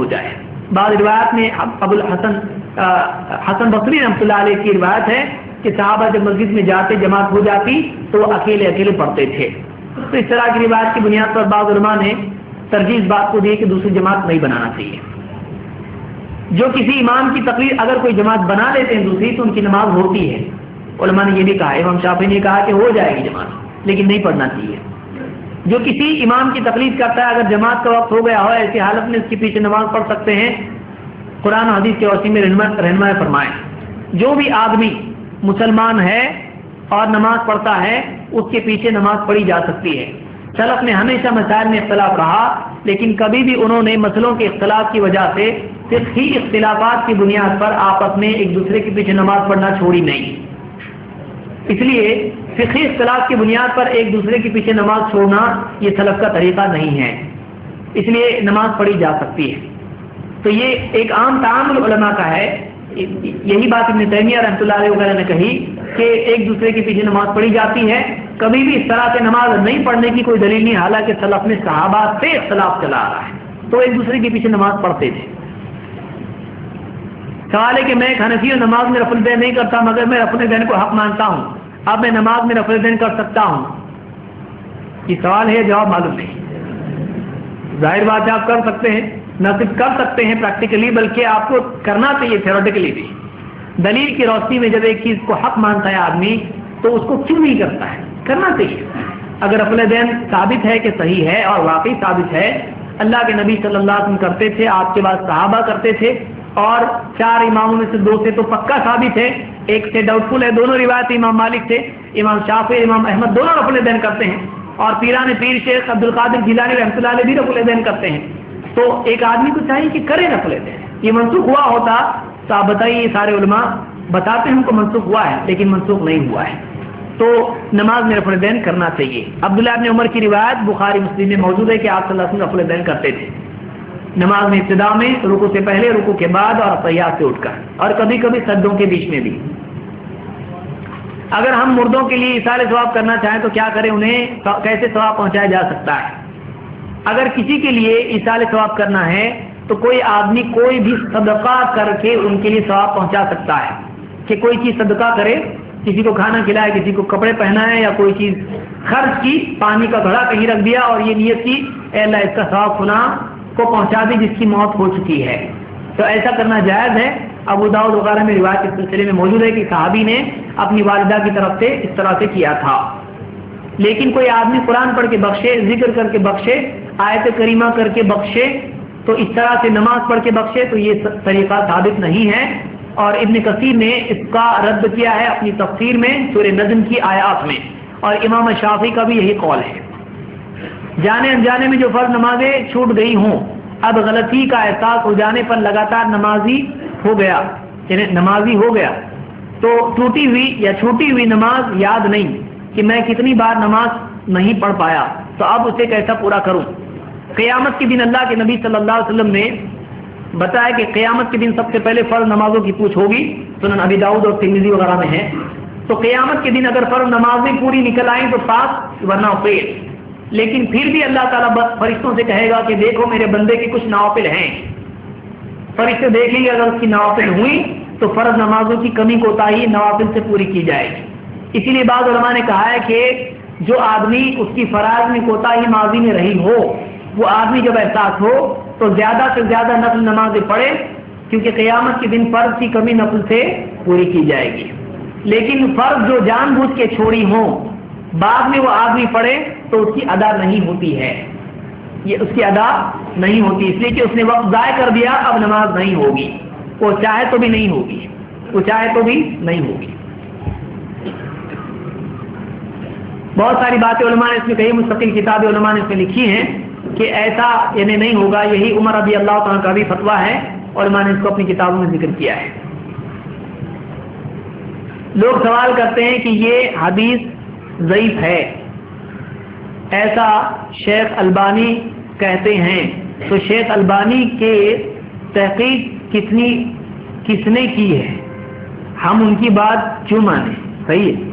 ہو جائے. بعض روایت میں ابو الحسن حسن بصری رحمۃ اللہ علیہ کی روایت ہے کہ صحابہ جب مسجد میں جاتے جماعت ہو جاتی تو وہ اکیلے اکیلے پڑھتے تھے. تو اس طرح کی روایت کی بنیاد پر بعض علماء نے ترجیح اس بات کو دی کہ دوسری جماعت نہیں بنانا چاہیے. جو کسی امام کی تقریر اگر کوئی جماعت بنا لیتے ہیں دوسری تو ان کی نماز ہوتی ہے. علماء نے یہ بھی کہا, امام شافعی نے کہا کہ ہو جائے گی جماعت لیکن نہیں پڑھنا چاہیے. جو کسی امام کی تقلید کرتا ہے اگر جماعت کا وقت ہو گیا ہو ایسی حالت میں اس کے پیچھے نماز پڑھ سکتے ہیں. قرآن و حدیث کے وسیع میں رہنمائی فرمائیں. جو بھی آدمی مسلمان ہے اور نماز پڑھتا ہے اس کے پیچھے نماز پڑھی جا سکتی ہے. سلف میں ہمیشہ مسائل میں اختلاف رہا لیکن کبھی بھی انہوں نے مسئلوں کے اختلاف کی وجہ سے فقہی اختلافات کی بنیاد پر آپس میں ایک دوسرے کے پیچھے نماز پڑھنا چھوڑی نہیں. اس لیے فقہی اختلاف کی بنیاد پر ایک دوسرے کے پیچھے نماز چھوڑنا یہ سلف کا طریقہ نہیں ہے. اس لیے نماز پڑھی جا سکتی ہے. تو یہ ایک عام تعامل علماء کا ہے. یہی بات ابن تیمیہ رحمۃ اللہ علیہ وغیرہ نے کہی کہ ایک دوسرے کے پیچھے نماز پڑھی جاتی ہے. کبھی بھی اس طرح سے نماز نہیں پڑھنے کی کوئی دلیل نہیں, حالانکہ سلف میں صحابہ سے اختلاف چلا آ رہا ہے تو ایک دوسرے کے پیچھے نماز پڑھتے تھے. سوال ہے کہ میں ایک حنفی ہوں, نماز میں رفع الدین نہیں کرتا مگر میں رفع الدین کو حق مانتا ہوں, اب میں نماز میں رفع الدین کر سکتا ہوں؟ یہ سوال ہے, جواب معلوم نہیں. ظاہر بات ہے آپ کر سکتے ہیں, نہ صرف کر سکتے ہیں پریکٹیکلی بلکہ آپ کو کرنا چاہیے تھیوریٹیکلی بھی. دلیل کی روشنی میں جب ایک چیز کو حق مانتا ہے آدمی تو اس کو کیوں نہیں کرتا ہے, کرنا چاہیے. اگر رفع الدین ثابت ہے کہ صحیح ہے اور واقعی ثابت ہے, اللہ کے نبی صلی اللہ علیہ وسلم کرتے تھے, آپ کے بعد صحابہ کرتے تھے, اور 4 اماموں میں سے 2 سے تو پکا ثابت ہے, ایک سے ڈاؤٹ فل ہے. دونوں روایت امام مالک سے, امام شافعی امام احمد دونوں رفع الدین کرتے ہیں, اور پیران پیر شیخ عبد القادر جیلانی رحمۃ اللہ علیہ بھی رفع الدین کرتے ہیں. تو ایک آدمی کو چاہیے کہ کرے رفع الدین. یہ منسوخ ہوا ہوتا تو آپ بتائیے, سارے علماء بتاتے ہیں ہم کو منسوخ ہوا ہے لیکن منسوخ نہیں ہوا ہے. تو نماز میں رفع الدین کرنا چاہیے. عبداللہ بن عمر کی روایت بخاری مسلم میں موجود ہے کہ آپ صلی اللہ علیہ وسلم رفع الدین کرتے تھے نماز میں, ابتدا میں, رکوع سے پہلے, رکوع کے بعد اور تحیات سے اٹھ کر, اور کبھی کبھی سجدوں کے بیچ میں بھی. اگر ہم مردوں کے لیے ایصال ثواب کرنا چاہیں تو کیا کریں, انہیں کیسے ثواب پہنچایا جا سکتا ہے؟ اگر کسی کے لیے ایصال ثواب کرنا ہے تو کوئی آدمی کوئی بھی صدقہ کر کے ان کے لیے ثواب پہنچا سکتا ہے. کہ کوئی چیز صدقہ کرے, کسی کو کھانا کھلائے, کسی کو کپڑے پہنائے, یا کوئی چیز خرچ کی, پانی کا گھڑا کہیں رکھ دیا اور یہ نیت کی اے اللہ اس کا ثواب فلاں کو پہنچا دی جس کی موت ہو چکی ہے, تو ایسا کرنا جائز ہے. ابو داؤد وغیرہ میں روایت اس سلسلے میں موجود ہے کہ صحابی نے اپنی والدہ کی طرف سے اس طرح سے کیا تھا. لیکن کوئی آدمی قرآن پڑھ کے بخشے, ذکر کر کے بخشے, آیت کریمہ کر کے بخشے, تو اس طرح سے نماز پڑھ کے بخشے, تو یہ طریقہ ثابت نہیں ہے. اور ابن کثیر نے اس کا رد کیا ہے اپنی تفسیر میں سورہ نجم کی آیات میں, اور امام شافعی کا بھی یہی قول ہے. جانے انجانے میں جو فرض نمازیں چھوٹ گئی ہوں, اب غلطی کا احساس ہو جانے پر لگاتار نمازی ہو گیا, یعنی نمازی ہو گیا, تو ٹوٹی ہوئی یا چھوٹی ہوئی نماز یاد نہیں کہ میں کتنی بار نماز نہیں پڑھ پایا, تو اب اسے کیسا پورا کروں؟ قیامت کے دن اللہ کے نبی صلی اللہ علیہ وسلم نے بتایا کہ قیامت کے دن سب سے پہلے فرض نمازوں کی پوچھ ہوگی, سنن ابی داؤد اور ترمذی وغیرہ میں ہے. تو قیامت کے دن اگر فرض نمازیں پوری نکل آئیں تو پاس ورنہ فیل. لیکن پھر بھی اللہ تعالیٰ فرشتوں سے کہے گا کہ دیکھو میرے بندے کی کچھ نوافل ہیں. فرشتے دیکھ لیں گے, اگر اس کی نوافل ہوئی تو فرض نمازوں کی کمی کوتاہی نوافل سے پوری کی جائے گی. اسی لیے بعض علماء نے کہا ہے کہ جو آدمی اس کی فرائض میں کوتاہی ماضی میں رہی ہو, وہ آدمی جب احساس ہو تو زیادہ سے زیادہ نفل نمازیں پڑھے, کیونکہ قیامت کے دن فرض کی کمی نفل سے پوری کی جائے گی. لیکن فرض جو جان بوجھ کے چھوڑی ہوں بعد میں وہ آدمی پڑھے تو اس کی ادا نہیں ہوتی ہے, یہ اس کی ادا نہیں ہوتی, اس لیے کہ اس نے وقت ضائع کر دیا, اب نماز نہیں ہوگی. وہ چاہے تو بھی نہیں ہوگی, وہ چاہے تو بھی نہیں ہوگی. بہت ساری باتیں علماء نے اس میں کہی, مستقل کتابیں علماء نے اس میں لکھی ہیں کہ ایسا یعنی نہیں ہوگا. یہی عمر رضی اللہ تعالیٰ کا بھی فتویٰ ہے, علماء نے اس کو اپنی کتابوں میں ذکر کیا ہے. لوگ سوال کرتے ہیں کہ یہ حدیث ضعیف ہے, ایسا شیخ البانی کہتے ہیں, تو شیخ البانی کے تحقیق کس نے کی ہے, ہم ان کی بات کیوں مانیں؟ صحیح ہے,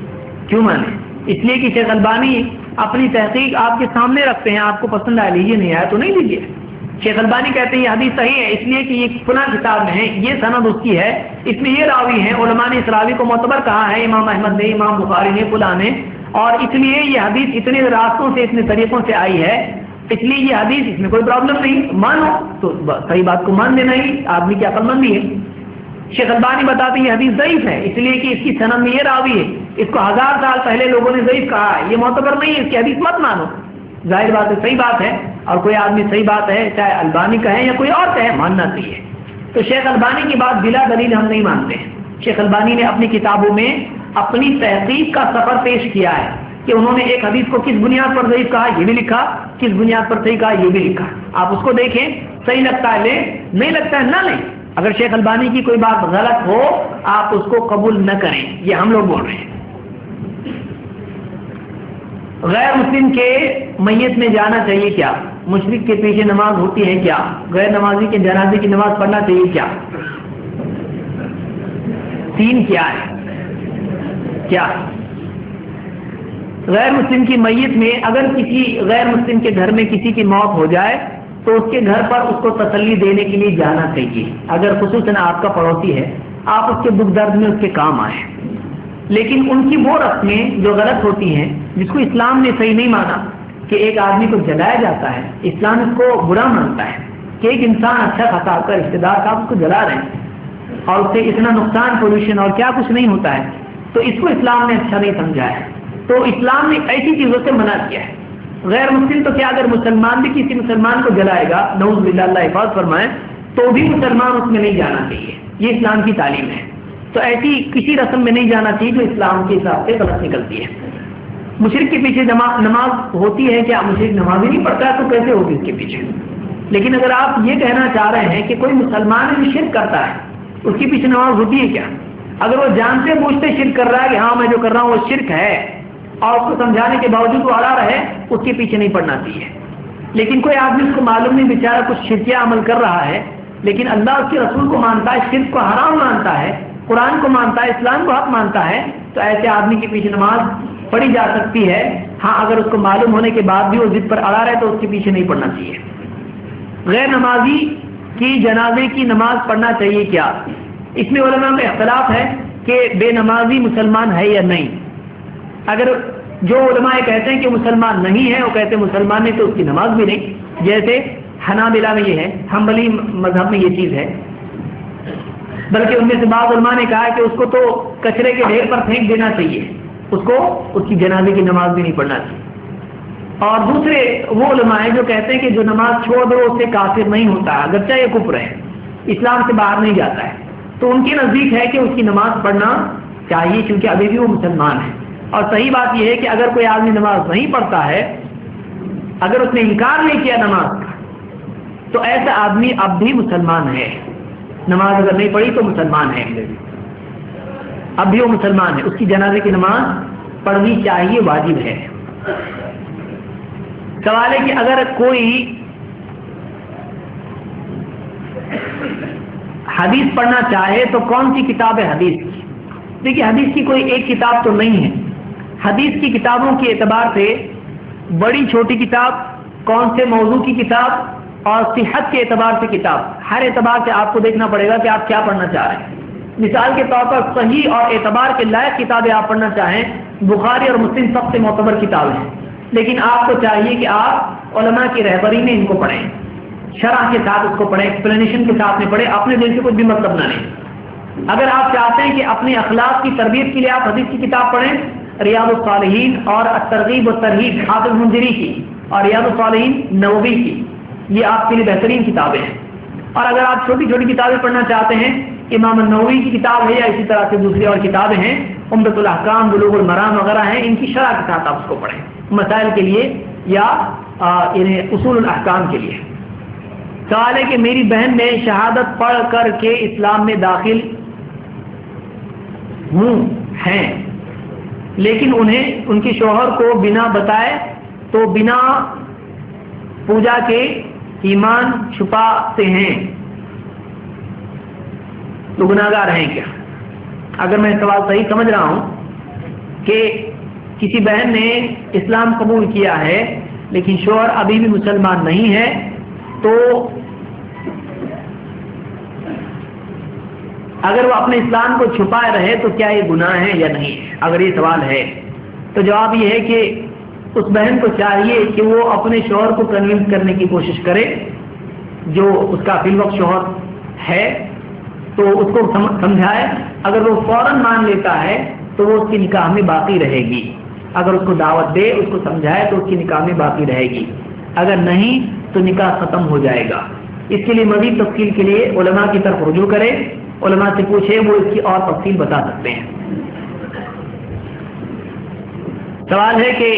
کیوں مانیں؟ اس لیے کہ شیخ البانی اپنی تحقیق آپ کے سامنے رکھتے ہیں, آپ کو پسند آیا لیجیے, نہیں آیا تو نہیں لیجیے. شیخ البانی کہتے ہیں یہ حدیث صحیح ہے اس لیے کہ یہ فلاں کتاب میں ہے، یہ سند اس کی ہے، اس میں یہ راوی ہیں، علماء نے اس راوی کو معتبر کہا ہے، امام احمد نے، امام بخاری نے، فلاں نے، اور اس لیے یہ حدیث اتنے راستوں سے اتنے طریقوں سے آئی ہے، اس لیے یہ حدیث اس میں کوئی پرابلم نہیں، مانو تو صحیح بات کو مان دینا ہی آدمی کی عقل مندی ہے۔ شیخ البانی بتاتے ہیں یہ حدیث ضعیف ہے اس لیے کہ اس کی سند میں یہ راوی ہے، اس کو 1000 سال پہلے لوگوں نے ضعیف کہا ہے، یہ معتبر نہیں ہے، اس کی حدیث مت مانو۔ ظاہر بات ہے صحیح بات ہے، اور کوئی آدمی صحیح بات ہے چاہے البانی کہے یا کوئی اور کہے ماننا چاہیے۔ تو شیخ البانی کی بات بلا دلیل ہم نہیں مانتے ہیں۔ شیخ البانی نے اپنی کتابوں میں اپنی تحقیق کا سفر پیش کیا ہے کہ انہوں نے ایک حدیث کو کس بنیاد پر ضعیف کہا یہ بھی لکھا، کس بنیاد پر صحیح کہا یہ بھی لکھا، آپ اس کو دیکھیں، صحیح لگتا ہے لیں، نہیں لگتا ہے نہ لیں۔ اگر شیخ البانی کی کوئی بات غلط ہو آپ اس کو قبول نہ کریں، یہ ہم لوگ بول رہے ہیں۔ غیر مسلم کے میت میں جانا چاہیے کیا؟ مشرک کے پیچھے نماز ہوتی ہے کیا؟ غیر نمازی کے جنازے کی نماز پڑھنا چاہیے کیا؟ تین کیا ہے؟ کیا غیر مسلم کی میت میں اگر کسی غیر مسلم کے گھر میں کسی کی موت ہو جائے تو اس کے گھر پر اس کو تسلی دینے کے لیے جانا چاہیے، اگر خصوصاً آپ کا پڑوسی ہے، آپ اس کے دکھ درد میں اس کے کام آئیں۔ لیکن ان کی وہ رسمیں جو غلط ہوتی ہیں، جس کو اسلام نے صحیح نہیں مانا کہ ایک آدمی کو جلایا جاتا ہے، اسلام اس کو برا مانتا ہے کہ ایک انسان اچھا خاصا کا رشتے دار صاحب اس کو جلا رہے ہیں اور اس سے اتنا نقصان پولوشن اور کیا کچھ نہیں ہوتا ہے، تو اس کو اسلام نے اچھا نہیں سمجھا ہے۔ تو اسلام نے ایسی چیزوں سے منع کیا ہے۔ غیر مسلم تو کیا اگر مسلمان بھی کسی مسلمان کو جلائے گا، نعوذ باللہ اللہ حفاظت فرمائے، تو بھی مسلمان اس میں نہیں جانا چاہیے، یہ اسلام کی تعلیم ہے۔ تو ایسی کسی رسم میں نہیں جانا چاہیے جو اسلام کے حساب سے غلط نکلتی ہے۔ مشرک کے پیچھے نماز ہوتی ہے کیا؟ مشرک نماز ہی نہیں پڑھتا تو کیسے ہوگی اس کے پیچھے؟ لیکن اگر آپ یہ کہنا چاہ رہے ہیں کہ کوئی مسلمان بھی شرک کرتا ہے اس کے پیچھے نماز ہوتی ہے کیا؟ اگر وہ جانتے بوجھتے شرک کر رہا ہے کہ ہاں میں جو کر رہا ہوں وہ شرک ہے اور اس کو سمجھانے کے باوجود وہ اڑا رہے اس کے پیچھے نہیں پڑنا چاہیے۔ لیکن کوئی آدمی اس کو معلوم نہیں بیچارہ کچھ شرکیہ عمل کر رہا ہے لیکن اللہ اس کے رسول کو مانتا ہے، شرک کو حرام مانتا ہے، قرآن کو مانتا ہے، اسلام کو حق مانتا ہے، تو ایسے آدمی کے پیچھے نماز پڑھی جا سکتی ہے۔ ہاں اگر اس کو معلوم ہونے کے بعد بھی وہ ضد پر اڑا رہا ہے تو اس کے پیچھے نہیں پڑنا چاہیے۔ غیر نمازی کی جنازے کی نماز پڑھنا چاہیے کیا؟ اس میں علماء میں اختلاف ہے کہ بے نمازی مسلمان ہے یا نہیں۔ اگر جو علماء کہتے ہیں کہ مسلمان نہیں ہے، وہ کہتے ہیں مسلمان نہیں تو اس کی نماز بھی نہیں، جیسے حنابلہ میں یہ ہے، حنبلی مذہب میں یہ چیز ہے، بلکہ ان میں سے بعض علماء نے کہا کہ اس کو تو کچرے کے ڈھیر پر پھینک دینا چاہیے، اس کو اس کی جنازے کی نماز بھی نہیں پڑھنا چاہیے۔ اور دوسرے وہ علماء ہیں جو کہتے ہیں کہ جو نماز چھوڑ دو اس سے کافر نہیں ہوتا، اگرچہ یہ کفر ہے، اسلام سے باہر نہیں جاتا ہے، تو ان کے نزدیک ہے کہ اس کی نماز پڑھنا چاہیے کیونکہ ابھی بھی وہ مسلمان ہے۔ اور صحیح بات یہ ہے کہ اگر کوئی آدمی نماز نہیں پڑھتا ہے، اگر اس نے انکار نہیں کیا نماز کا، تو ایسا آدمی اب بھی مسلمان ہے، نماز اگر نہیں پڑھی تو مسلمان ہے، اب بھی وہ مسلمان ہے، اس کی جنازے کی نماز پڑھنی چاہیے، واجب ہے۔ سوال ہے کہ اگر کوئی حدیث پڑھنا چاہے تو کون سی کتاب ہے حدیث کی؟ دیکھیے حدیث کی کوئی ایک کتاب تو نہیں ہے، حدیث کی کتابوں کے اعتبار سے بڑی چھوٹی کتاب، کون سے موضوع کی کتاب اور صحت کے اعتبار سے کتاب، ہر اعتبار سے آپ کو دیکھنا پڑے گا کہ آپ کیا پڑھنا چاہ رہے ہیں۔ مثال کے طور پر صحیح اور اعتبار کے لائق کتابیں آپ پڑھنا چاہیں، بخاری اور مسلم سب سے معتبر کتابیں ہیں، لیکن آپ کو چاہیے کہ آپ علماء کی رہبری میں ان کو پڑھیں، شرح کے ساتھ اس کو پڑھیں، ایکسپلینیشن کے ساتھ میں پڑھیں، اپنے دل سے کچھ بھی مطلب نہ لیں۔ اگر آپ چاہتے ہیں کہ اپنے اخلاق کی تربیت کے لیے آپ حدیث کی کتاب پڑھیں، ریاض الصالحین اور الترغیب والترہیب حافظ منذری کی اور ریاض الصالحین نووی کی، یہ آپ کے لیے بہترین کتابیں ہیں۔ اور اگر آپ چھوٹی چھوٹی کتابیں پڑھنا چاہتے ہیں، امام النووی کی کتاب ہے یا اسی طرح سے دوسری اور کتابیں ہیں، عمدۃ الاحکام، بلوغ المرام وغیرہ ہیں، ان کی شرح کے ساتھ آپ اس کو پڑھیں، مسائل کے لیے یا اصول الاحکام کے لیے۔ سوال ہے کہ میری بہن نے شہادت پڑھ کر کے اسلام میں داخل ہیں، لیکن انہیں ان کے شوہر کو بنا بتائے تو بنا پوجا کے ایمان چھپاتے ہیں، تو گناہگار ہیں کیا؟ اگر میں سوال صحیح سمجھ رہا ہوں کہ کسی بہن نے اسلام قبول کیا ہے لیکن شوہر ابھی بھی مسلمان نہیں ہے تو اگر وہ اپنے اسلام کو چھپائے رہے تو کیا یہ گناہ ہے یا نہیں ہے؟ اگر یہ سوال ہے تو جواب یہ ہے کہ اس بہن کو چاہیے کہ وہ اپنے شوہر کو کنوینس کرنے کی کوشش کرے، جو اس کا فی الوقت شوہر ہے تو اس کو سمجھائے. اگر وہ فوراً مان لیتا ہے تو وہ اس کی نکاح میں باقی رہے گی. اگر اس کو دعوت دے، اس کو سمجھائے تو اس کی نکاح میں باقی رہے گی. اگر نہیں تو نکاح ختم ہو جائے گا. اس کے لیے مزید تفصیل کے لیے علماء کی طرف رجوع کرے، علماء سے پوچھے، وہ اس کی اور تفصیل بتا سکتے ہیں. سوال ہے کہ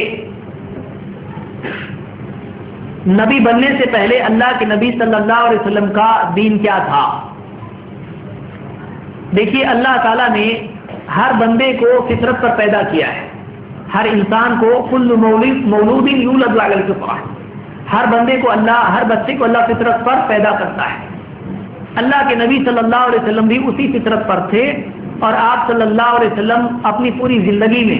نبی بننے سے پہلے اللہ کے نبی صلی اللہ علیہ وسلم کا دین کیا تھا؟ دیکھیے، اللہ تعالیٰ نے ہر بندے کو فطرت پر پیدا کیا ہے. ہر انسان کو کل مولود یولد علی الفطرہ، ہر بندے کو اللہ، ہر بچے کو اللہ فطرت پر پیدا کرتا ہے. اللہ کے نبی صلی اللہ علیہ وسلم بھی اسی فطرت پر تھے، اور آپ صلی اللہ علیہ وسلم اپنی پوری زندگی میں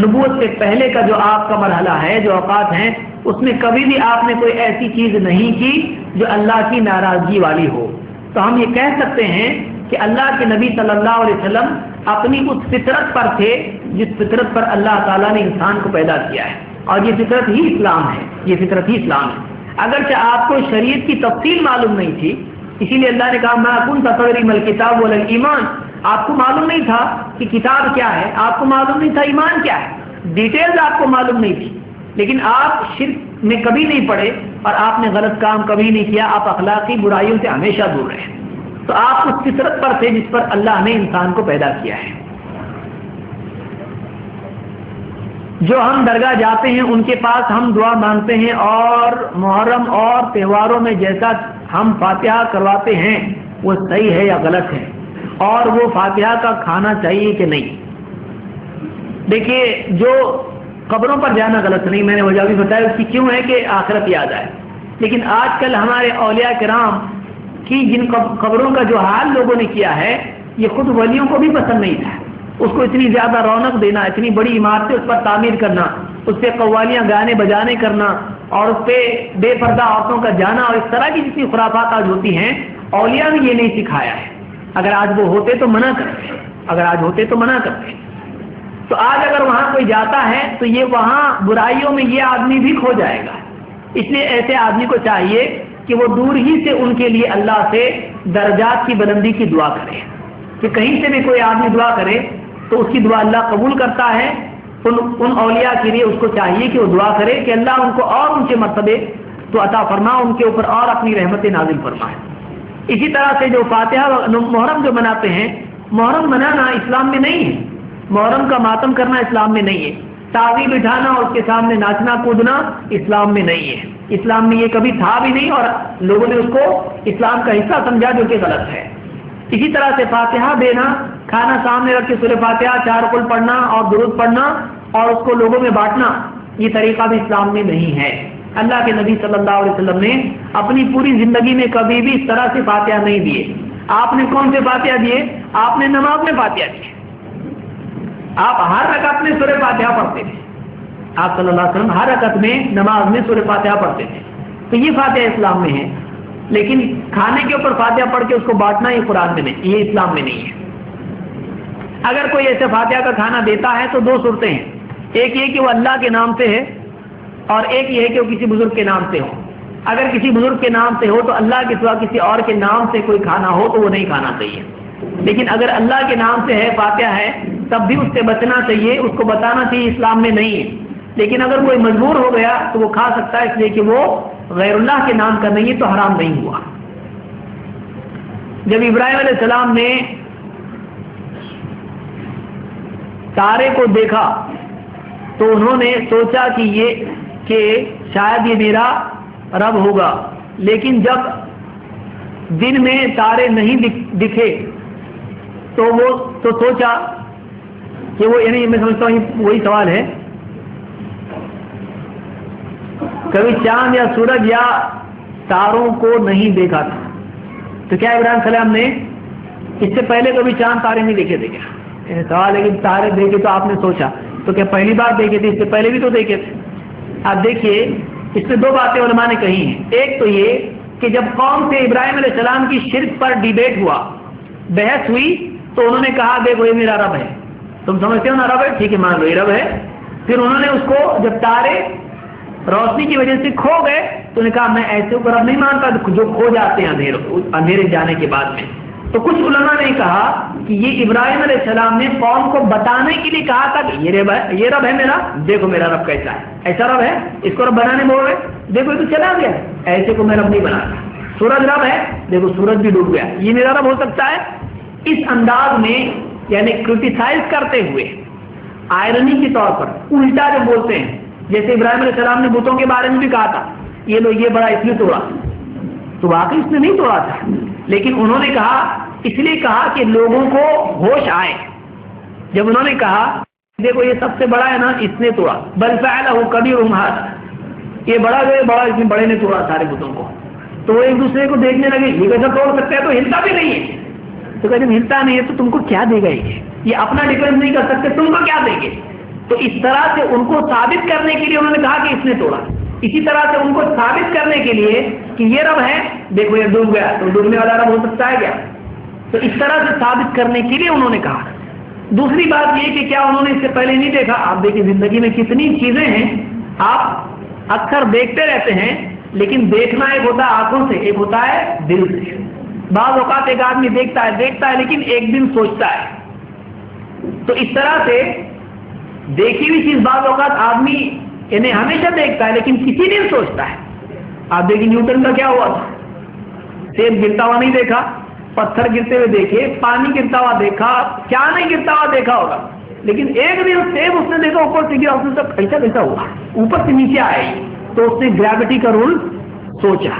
نبوت سے پہلے کا جو آپ کا مرحلہ ہے، جو اوقات ہیں، اس میں کبھی بھی آپ نے کوئی ایسی چیز نہیں کی جو اللہ کی ناراضگی والی ہو. تو ہم یہ کہہ سکتے ہیں کہ اللہ کے نبی صلی اللہ علیہ وسلم اپنی اس فطرت پر تھے جس فطرت پر اللہ تعالیٰ نے انسان کو پیدا کیا ہے، اور یہ فطرت ہی اسلام ہے. یہ فطرت ہی اسلام ہے. اگرچہ آپ کو شریعت کی تفصیل معلوم نہیں تھی، اسی لیے اللہ نے کہا ما کنت تدری ما الکتاب ولا الایمان. آپ کو معلوم نہیں تھا کہ کتاب کیا ہے، آپ کو معلوم نہیں تھا ایمان کیا ہے، ڈیٹیلز آپ کو معلوم نہیں تھی. لیکن آپ شرک میں کبھی نہیں پڑے اور آپ نے غلط کام کبھی نہیں کیا، آپ اخلاقی برائیوں سے ہمیشہ دور رہے. تو آپ اس فطرت پر تھے جس پر اللہ نے انسان کو پیدا کیا ہے. جو ہم درگاہ جاتے ہیں ان کے پاس ہم دعا مانگتے ہیں، اور محرم اور تہواروں میں جیسا ہم فاتحہ کرواتے ہیں وہ صحیح ہے یا غلط ہے، اور وہ فاتحہ کا کھانا چاہیے کہ نہیں؟ دیکھیے، جو قبروں پر جانا غلط نہیں، میں نے وجہ بھی بتایا اس کی کیوں ہے کہ آخرت یاد آئے. لیکن آج کل ہمارے اولیاء کرام کی جن قبروں کا جو حال لوگوں نے کیا ہے، یہ خود ولیوں کو بھی پسند نہیں تھا. اس کو اتنی زیادہ رونق دینا، اتنی بڑی عمارتیں اس پر تعمیر کرنا، اس پہ قوالیاں گانے بجانے کرنا، اور اس پہ بے پردہ عورتوں کا جانا، اور اس طرح کی جتنی خرافات آج ہوتی ہیں، اولیاء نے یہ نہیں سکھایا ہے. اگر آج وہ ہوتے تو منع کرتے، اگر آج ہوتے تو منع کرتے. تو آج اگر وہاں کوئی جاتا ہے تو یہ وہاں برائیوں میں یہ آدمی بھی کھو جائے گا. اس لیے ایسے آدمی کو چاہیے کہ وہ دور ہی سے ان کے لیے اللہ سے درجات کی بلندی کی دعا کرے، کہ کہیں سے بھی کوئی آدمی دعا کرے تو اس کی دعا اللہ قبول کرتا ہے. ان اولیاء کے لیے اس کو چاہیے کہ وہ دعا کرے کہ اللہ ان کو اور ان کے مرتبے تو عطا فرما، ان کے اوپر اور اپنی رحمت نازل فرمائے. اسی طرح سے جو فاتحہ محرم جو مناتے ہیں، محرم منانا اسلام میں نہیں ہے، محرم کا ماتم کرنا اسلام میں نہیں ہے. تعویذ بٹھانا اور اس کے سامنے ناچنا کودنا اسلام میں نہیں ہے. اسلام میں یہ کبھی تھا بھی نہیں، اور لوگوں نے اس کو اسلام کا حصہ سمجھا، جو کہ غلط ہے. اسی طرح سے فاتحہ دینا، کھانا سامنے رکھ کے سورہ فاتحہ 4 قل پڑھنا اور درود پڑھنا اور اس کو لوگوں میں بانٹنا، یہ طریقہ بھی اسلام میں نہیں ہے. اللہ کے نبی صلی اللہ علیہ وسلم نے اپنی پوری زندگی میں کبھی بھی اس طرح سے فاتحہ نہیں دیے. آپ نے کون سے فاتحہ دیے؟ آپ نے نماز میں فاتحہ دیے. آپ ہر رکعت میں سورہ فاتحہ پڑھتے تھے. آپ صلی اللہ علیہ وسلم ہر رکعت میں نماز میں سورہ فاتحہ پڑھتے تھے. تو یہ فاتحہ اسلام میں ہے. لیکن کھانے کے اوپر فاتحہ پڑھ کے اس کو بانٹنا یہ قرآن میں نہیں، یہ اسلام میں نہیں ہے. اگر کوئی ایسے فاتحہ کا کھانا دیتا ہے تو 2 صورتیں ہیں. ایک یہ کہ وہ اللہ کے نام سے ہے، اور ایک یہ ہے کہ وہ کسی بزرگ کے نام سے ہو. اگر کسی بزرگ کے نام سے ہو تو اللہ کے سوا کسی اور کے نام سے کوئی کھانا ہو تو وہ نہیں کھانا چاہیے. لیکن اگر اللہ کے نام سے ہے، فاتحہ ہے، تب بھی اس سے بچنا چاہیے، اس کو بتانا چاہیے اسلام میں نہیں ہے. لیکن اگر کوئی مجبور ہو گیا تو وہ کھا سکتا ہے، اس لیے کہ وہ غیر اللہ کے نام کا نہیں ہے، تو حرام نہیں ہوا. جب ابراہیم علیہ السلام نے تارے کو دیکھا تو انہوں نے سوچا کہ شاید یہ میرا رب ہوگا. لیکن جب دن میں تارے نہیں دکھے تو وہ سوچا کہ وہ، یعنی میں سمجھتا ہوں وہی سوال ہے، کبھی چاند یا سورج یا تاروں کو نہیں دیکھا تھا. تو کیا ابراہیم علیہ السلام نے اس سے پہلے کبھی چاند تارے نہیں دیکھے تھے کیا؟ سوال ہے کہ تارے دیکھے تو آپ نے سوچا، تو کیا پہلی بار دیکھے تھے؟ اس سے پہلے بھی تو دیکھے تھے. آپ دیکھیے، اس میں 2 باتیں علماء نے کہی ہیں. ایک تو یہ کہ جب قوم سے ابراہیم علیہ السلام کی شرک پر ڈیبیٹ ہوا، بحث ہوئی، تو انہوں نے کہا دیکھو یہ میرا رب ہے، تم سمجھتے ہو نا رب ہے، ٹھیک ہے مان لو یہ رب ہے۔ پھر انہوں نے اس کو جب تارے روشنی کی وجہ سے کھو گئے تو انہوں نے کہا میں ایسے اوپر رب نہیں مانتا جو کھو جاتے ہیں اندھیرے جانے کے بعد میں۔ تو کچھ علماء نے کہا کہ یہ ابراہیم علیہ السلام نے قوم کو بتانے کے لیے کہا تھا کہ یہ رب ہے میرا، دیکھو میرا رب کیسا ہے، ایسا رب ہے، اس کو رب بنانے بول رہے، دیکھو یہ تو چلا گیا، ایسے کو میں رب نہیں بناتا۔ سورج رب ہے، دیکھو سورج بھی ڈوب گیا، یہ میرا رب ہو سکتا ہے۔ اس انداز میں یعنی کرٹیسائز کرتے ہوئے، آئرنی کے طور پر الٹا جو بولتے ہیں، جیسے ابراہیم علیہ السلام نے بتوں کے بارے میں بھی کہا تھا یہ لو یہ بڑا اس نے توڑا، تو واقعی اس نے نہیں توڑا تھا، لیکن انہوں نے کہا اس لیے کہا کہ لوگوں کو ہوش آئے۔ جب انہوں نے کہا دیکھو یہ سب سے بڑا ہے نا اس نے توڑا، بل فعلہ کبیرہم ھذا، یہ بڑا جو ہے بڑا اس نے بڑے نے توڑا سارے بتوں کو، تو وہ ایک دوسرے کو دیکھنے لگے یہ کیسا توڑ سکتا ہے، تو ہلتا بھی نہیں ہے، تو کہتے ہیں ہلتا نہیں ہے تو تم کو کیا دے گا، یہ اپنا ڈیفینس نہیں کر سکتے، تم کو کیا دیں گے؟ تو اس طرح سے ان کو ثابت کرنے کے لیے انہوں نے کہا کہ اس نے توڑا، اسی طرح سے ان کو ثابت کرنے کے لیے کہ یہ رب ہے، دیکھو یہ ڈوب گیا، تو ڈوبنے والا رب ہو سکتا ہے کیا؟ تو اس طرح سے ثابت کرنے کے لیے انہوں نے کہا۔ دوسری بات یہ کہ کیا انہوں نے اس سے پہلے نہیں دیکھا؟ آپ دیکھیں زندگی میں کتنی چیزیں ہیں آپ اکثر دیکھتے رہتے ہیں، لیکن دیکھنا ایک ہوتا ہے آنکھوں سے، ایک ہوتا ہے دل سے۔ بعض اوقات ایک آدمی دیکھتا ہے لیکن ایک دن سوچتا ہے۔ تو اس طرح سے دیکھی ہوئی چیز بعض اوقات آدمی یعنی ہمیشہ دیکھتا ہے لیکن کسی دن سوچتا ہے۔ آپ دیکھیں نیوٹن کا کیا ہوا تھا، سیب گرتا ہوا نہیں دیکھا، پتھر گرتے ہوئے دیکھے، پانی گرتا ہوا دیکھا، کیا نہیں گرتا ہوا دیکھا ہوگا، لیکن ایک دن سیب اس نے دیکھا اوپر سے گرا، اس نے سب ایسا کیسا ہوا، اوپر سے نیچے آئے، تو اس نے گریوٹی کا رول سوچا۔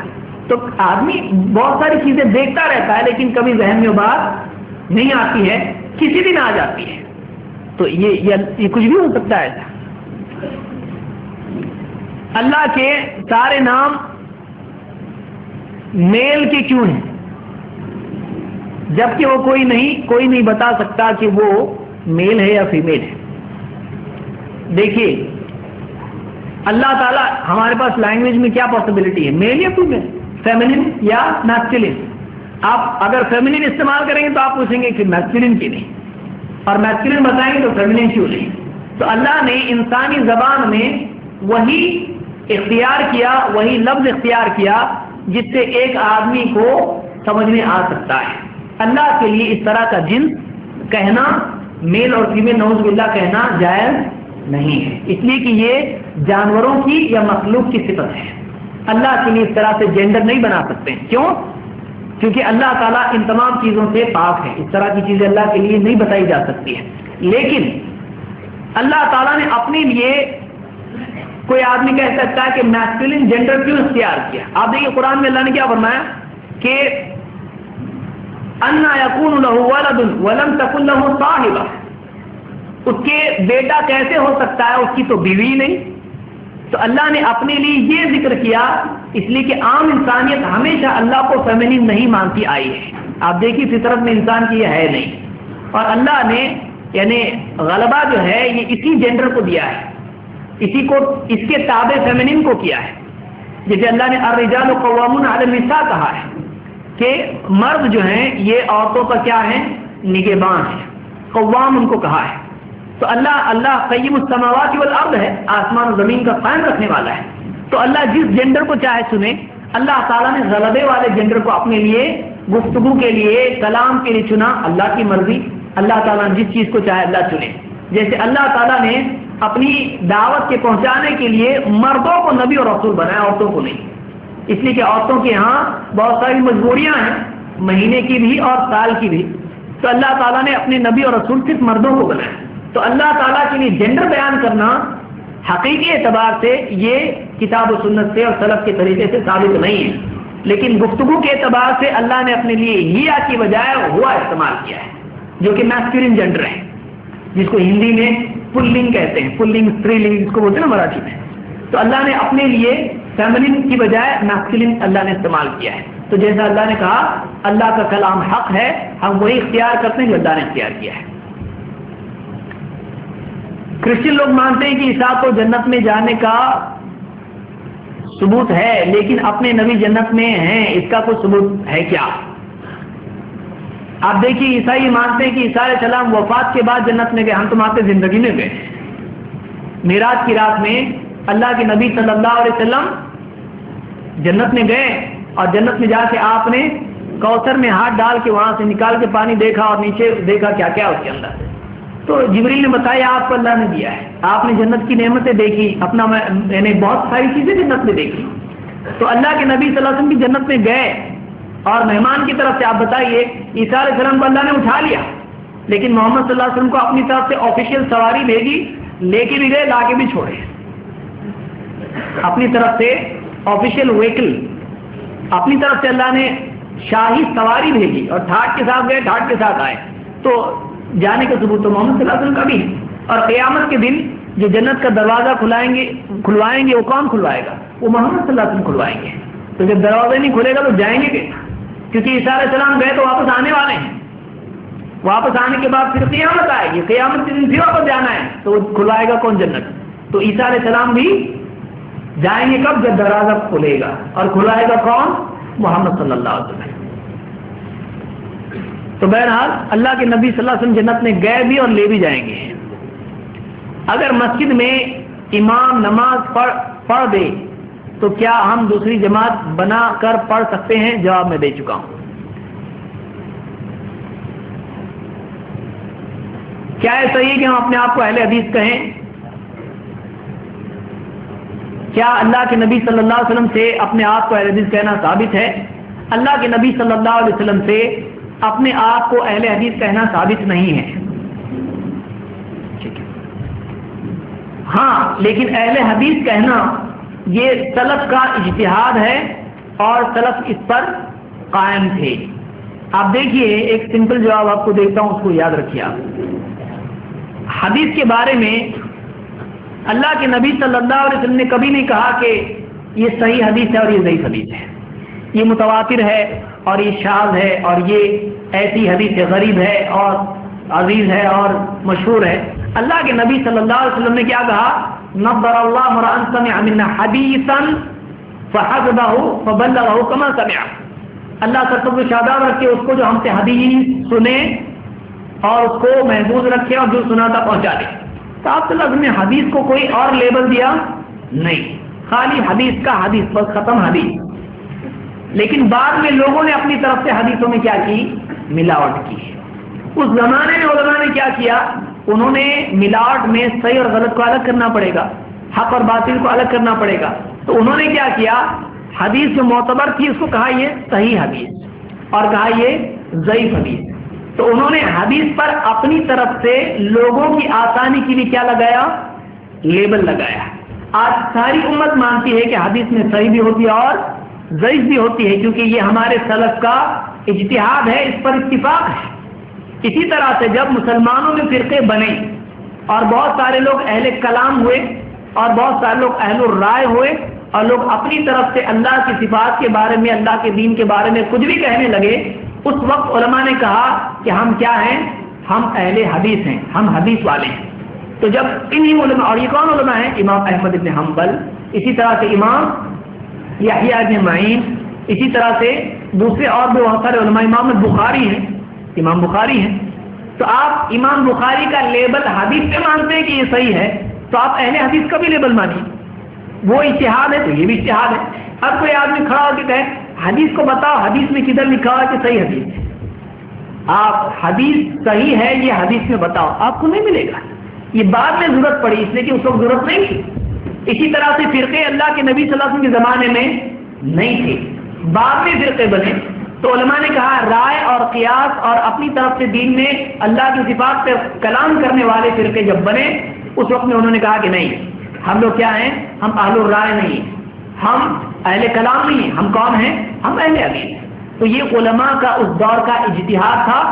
تو آدمی بہت ساری چیزیں دیکھتا رہتا ہے لیکن کبھی ذہن میں بات نہیں آتی ہے، کسی دن آ جاتی ہے۔ تو یہ کچھ بھی ہو سکتا ہے ایسا۔ اللہ کے سارے نام میل کے کیوں ہیں، جبکہ وہ کوئی نہیں بتا سکتا کہ وہ میل ہے یا فیمیل ہے۔ دیکھیے اللہ تعالیٰ ہمارے پاس لینگویج میں کیا پاسبلٹی ہے، میل یا فیمیل، فیمنن یا میسکولن۔ آپ اگر فیمنن استعمال کریں گے تو آپ پوچھیں گے کہ میسکولن کی نہیں، اور میسکولن بتائیں گے تو فیمنن کیوں نہیں۔ تو اللہ نے انسانی زبان میں وہی اختیار کیا، وہی لفظ اختیار کیا جس سے ایک آدمی کو سمجھ میں آ سکتا ہے۔ اللہ کے لیے اس طرح کا جنس کہنا، میل اور فیمیل نعوذ باللہ کہنا جائز نہیں ہے، اس لیے کہ یہ جانوروں کی یا مخلوق کی صفت ہے۔ اللہ کے لیے اس طرح سے جینڈر نہیں بنا سکتے، کیوں؟ کیونکہ اللہ تعالیٰ ان تمام چیزوں سے پاک ہے، اس طرح کی چیزیں اللہ کے لیے نہیں بتائی جا سکتی ہیں۔ لیکن اللہ تعالیٰ نے اپنے لیے کوئی آدمی کہہ سکتا ہے کہ میسکولن جینڈر کیوں اختیار کیا؟ آپ دیکھیے قرآن میں اللہ نے کیا فرمایا کہ اَنَّا يَكُونُ لَهُ وَلَدٌ وَلَمْ تَكُنْ لَهُ صَاحِبَةٌ، اس کے بیٹا کیسے ہو سکتا ہے، اس کی تو بیوی نہیں۔ تو اللہ نے اپنے لیے یہ ذکر کیا اس لیے کہ عام انسانیت ہمیشہ اللہ کو فیمنن نہیں مانتی آئی ہے۔ آپ دیکھیے فطرت میں انسان کی یہ ہے نہیں، اور اللہ نے یعنی غلبہ جو ہے یہ اسی جینڈر کو دیا ہے، اسی کو اس کے تابع فیمنن کو کیا ہے۔ جیسے اللہ نے الرجال قوامون علی النساء کہا ہے کہ مرد جو ہیں یہ عورتوں کا کیا ہے، نگہبان ہے، قوام ان کو کہا ہے۔ تو اللہ قیم السماوات والارض ہے، آسمان و زمین کا قائم رکھنے والا ہے۔ تو اللہ جس جینڈر کو چاہے چنے، اللہ تعالیٰ نے غلبے والے جینڈر کو اپنے لیے گفتگو کے لیے، کلام کے لیے چنا، اللہ کی مرضی، اللہ تعالیٰ نے جس چیز کو چاہے اللہ چنے۔ جیسے اللہ تعالیٰ نے اپنی دعوت کے پہنچانے کے لیے مردوں کو نبی اور رسول بنایا، عورتوں کو نہیں، اس لیے کہ عورتوں کے ہاں بہت ساری مجبوریاں ہیں، مہینے کی بھی اور سال کی بھی، تو اللہ تعالیٰ نے اپنے نبی اور رسول صرف مردوں کو بنایا۔ تو اللہ تعالیٰ کے لیے جینڈر بیان کرنا حقیقی اعتبار سے یہ کتاب و سنت سے اور سلف کے طریقے سے ثابت نہیں ہے، لیکن گفتگو کے اعتبار سے اللہ نے اپنے لیے ہیا کی بجائے ہوا استعمال کیا ہے، جو کہ میسکولن جینڈر ہے، جس کو ہندی میں پلنگ کہتے ہیں، پلنگ اسٹری لنگ جس کو بولتے ہیں نا مراٹھی میں۔ تو اللہ نے اپنے لیے فیمنن کی بجائے میسکولن اللہ نے استعمال کیا ہے۔ تو جیسا اللہ نے کہا اللہ کا کلام حق ہے، ہم وہی اختیار کرتے ہیں جو اللہ نے اختیار کیا ہے۔ کرسچن لوگ مانتے ہیں کہ عیسیٰ کو جنت میں جانے کا ثبوت ہے، لیکن اپنے نبی جنت میں ہیں، اس کا کوئی ثبوت ہے کیا؟ آپ دیکھیے عیسائی مانتے ہیں کہ عیسیٰ علیہ السلام وفات کے بعد جنت میں گئے، ہم تو مانتے زندگی میں گئے۔ معراج کی رات میں اللہ کے نبی صلی اللہ علیہ وسلم جنت میں گئے، اور جنت میں جا کے آپ نے کوثر میں ہاتھ ڈال کے وہاں سے نکال کے پانی دیکھا، اور نیچے دیکھا کیا کیا اس کے اندر۔ تو جبریل نے بتایا آپ کو اللہ نے دیا ہے، آپ نے جنت کی نعمتیں دیکھی، اپنا یعنی بہت ساری چیزیں جنت میں دیکھی۔ تو اللہ کے نبی صلی اللہ علیہ وسلم کی جنت میں گئے، اور مہمان کی طرف سے آپ بتائیے عیسیٰ علیہ السلام کو اللہ نے اٹھا لیا، لیکن محمد صلی اللہ علیہ وسلم کو اپنی طرف سے آفیشیل سواری بھیجی، لے کے بھی گئے، لا کے بھی چھوڑے، اپنی طرف سے آفیشیل وہیکل، اپنی طرف سے اللہ نے شاہی سواری بھیجی، اور ٹھاٹ کے ساتھ گئے، ٹھاٹ کے ساتھ آئے۔ تو جانے کا ثبوت تو محمد صلی اللہ علیہ وسلم کا بھی ہے۔ اور قیامت کے دن جو جنت کا دروازہ کھلوائیں گے وہ کون کھلوائے گا؟ وہ محمد صلی اللہ علیہ وسلم کھلوائیں گے۔ تو جب دروازہ نہیں کھلے گا تو جائیں گے کہ، کیونکہ عیسیٰ علیہ السلام گئے تو واپس آنے والے ہیں، واپس آنے کے بعد پھر قیامت آئے گی، قیامت کے دن پھر واپس جانا ہے، تو کھلوائے گا کون جنت؟ تو عیسیٰ علیہ السلام بھی جائیں گے کب؟ جب دروازہ کھلے گا، اور کھلائے گا کون؟ محمد صلی اللہ علیہ وسلم۔ تو بہرحال اللہ کے نبی صلی اللہ علیہ وسلم جنت میں گئے بھی اور لے بھی جائیں گے۔ اگر مسجد میں امام نماز پڑھ دے تو کیا ہم دوسری جماعت بنا کر پڑھ سکتے ہیں؟ جواب میں دے چکا ہوں۔ کیا ہے صحیح کہ ہم اپنے آپ کو اہل حدیث کہیں؟ کیا اللہ کے نبی صلی اللہ علیہ وسلم سے اپنے آپ کو اہل حدیث کہنا ثابت ہے؟ اللہ کے نبی صلی اللہ علیہ وسلم سے اپنے آپ کو اہل حدیث کہنا ثابت نہیں ہے۔ ہاں، لیکن اہل حدیث کہنا یہ سلف کا اجتہاد ہے، اور سلف اس پر قائم تھے۔ آپ دیکھیے ایک سمپل جواب آپ کو دیتا ہوں، اس کو یاد رکھیے۔ آپ حدیث کے بارے میں اللہ کے نبی صلی اللہ علیہ وسلم نے کبھی نہیں کہا کہ یہ صحیح حدیث ہے اور یہ ضعیف حدیث ہے، یہ متواتر ہے اور یہ شاذ ہے، اور یہ ایسی حدیث غریب ہے اور عزیز ہے اور مشہور ہے۔ اللہ کے نبی صلی اللہ علیہ وسلم نے کیا کہا؟ نبر اللہ امرأ سمع منا حدیثا فحسبہ فبلغہ کما سمع۔ اللہ سب کو شاداب رکھے اس کو جو ہم سے حدیث سنے اور اس کو محفوظ رکھے اور جو سنا تھا پہنچا دے۔ تو آپ صلی اللہ علیہ وسلم نے حدیث کو کوئی اور لیبل دیا نہیں، خالی حدیث کا حدیث، بس ختم حدیث۔ لیکن بعد میں لوگوں نے اپنی طرف سے حدیثوں میں کیا کی؟ ملاوٹ کی۔ اس زمانے میں علماء نے کیا کیا؟ انہوں نے ملاوٹ میں صحیح اور غلط کو الگ کرنا پڑے گا، حق اور باطل کو الگ کرنا پڑے گا۔ تو انہوں نے کیا کیا؟ حدیث جو معتبر تھی اس کو کہا یہ صحیح حدیث، اور کہا یہ ضعیف حدیث۔ تو انہوں نے حدیث پر اپنی طرف سے لوگوں کی آسانی کے لیے کیا لگایا؟ لیبل لگایا۔ آج ساری امت مانتی ہے کہ حدیث میں صحیح بھی ہوتی ہے اور ضعیف بھی ہوتی ہے، کیونکہ یہ ہمارے سلف کا اجتہاد ہے، اس پر اتفاق ہے۔ اسی طرح سے جب مسلمانوں میں فرقے بنے اور بہت سارے لوگ اہل کلام ہوئے اور بہت سارے لوگ اہل الرائے ہوئے، اور لوگ اپنی طرف سے اللہ کی صفات کے بارے میں، اللہ کے دین کے بارے میں کچھ بھی کہنے لگے، اس وقت علماء نے کہا کہ ہم کیا ہیں؟ ہم اہل حدیث ہیں، ہم حدیث والے ہیں۔ تو جب انہی علماء، اور یہ کون علماء ہیں؟ امام احمد بن حنبل، اسی طرح سے امام یحییٰ بن معین، اسی طرح سے دوسرے اور بھی بہت سارے علماء، امام بخاری ہیں، امام بخاری ہیں۔ تو آپ امام بخاری کا لیبل حدیث پہ مانتے ہیں کہ یہ صحیح ہے، تو آپ اہل حدیث کا بھی لیبل مانیے۔ وہ اجتہاد ہے تو یہ بھی اجتہاد ہے۔ اب کوئی آدمی کھڑا ہو کے کہے حدیث کو بتاؤ، حدیث میں کدھر لکھا ہوا کہ صحیح حدیث ہے؟ آپ حدیث صحیح ہے یہ حدیث میں بتاؤ، آپ کو نہیں ملے گا۔ یہ بعد میں ضرورت پڑی، اس لیے کہ اس وقت ضرورت نہیں تھی۔ اسی طرح سے فرقے اللہ کے نبی صلی اللہ علیہ وسلم کے زمانے میں نہیں تھے، بعد میں فرقے بنے۔ تو علماء نے کہا رائے اور قیاس اور اپنی طرف سے دین میں اللہ کی صفات پہ کلام کرنے والے فرقے جب بنے، اس وقت میں انہوں نے کہا کہ نہیں، ہم لوگ کیا ہیں؟ ہم اہل الرائے نہیں ہیں، ہم اہل کلام نہیں ہیں، ہم کون ہیں؟ ہم اہل حدیث ہیں۔ تو یہ علماء کا اس دور کا اجتہاد تھا۔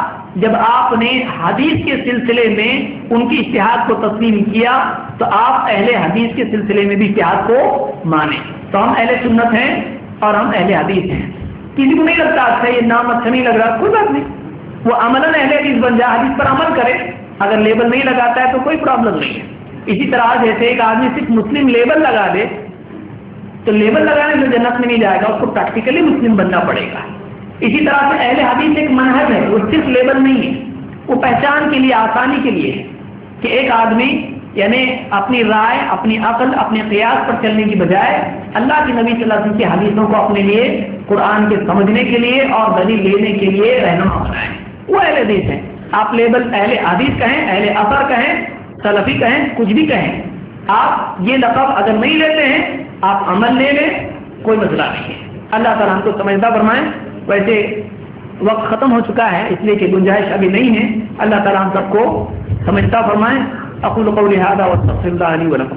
جب آپ نے حدیث کے سلسلے میں ان کی اجتہاد کو تسلیم کیا تو آپ اہل حدیث کے سلسلے میں بھی اجتہاد کو مانیں۔ تو ہم اہل سنت ہیں اور ہم اہل حدیث ہیں۔ کسی کو نہیں لگتا اچھا یہ نام اچھا نہیں لگ رہا، کوئی بات نہیں، وہ عملاً اہل حدیث بن جائے، حدیث پر عمل کرے۔ اگر لیبل نہیں لگاتا ہے تو کوئی پرابلم نہیں ہے۔ اسی طرح جیسے ایک آدمی صرف مسلم لیبل لگا دے تو لیبل لگانے سے جنت میں نہیں جائے گا، اس کو پریکٹیکلی مسلم بننا پڑے گا۔ اسی طرح سے اہل حدیث ایک منہج ہے، وہ صرف لیبل نہیں ہے، وہ پہچان کے لیے، آسانی کے لیے ہے کہ ایک آدمی یعنی اپنی رائے، اپنی عقل، اپنے قیاس پر چلنے کی بجائے اللہ کے نبی صلی اللہ علیہ وسلم کی حدیثوں کو اپنے لیے قرآن کے سمجھنے کے لیے اور دلیل لینے کے لیے رہنما بنائیں، وہ اہل حدیث ہیں۔ آپ لیبل اہل حدیث کہیں، اہل اثر کہیں، سلفی کہیں، کچھ بھی کہیں، آپ یہ لقب اگر نہیں لیتے ہیں آپ عمل لے لیں، کوئی مسئلہ نہیں ہے۔ اللہ تعالیٰ ہم کو سمجھدار فرمائیں۔ ویسے وقت ختم ہو چکا ہے، اس لیے کہ گنجائش ابھی نہیں ہے۔ اللہ تعالیٰ ہم سب کو سمجھدار فرمائیں۔ اقول قولی ھذا واستغفر اللہ لی ولکم۔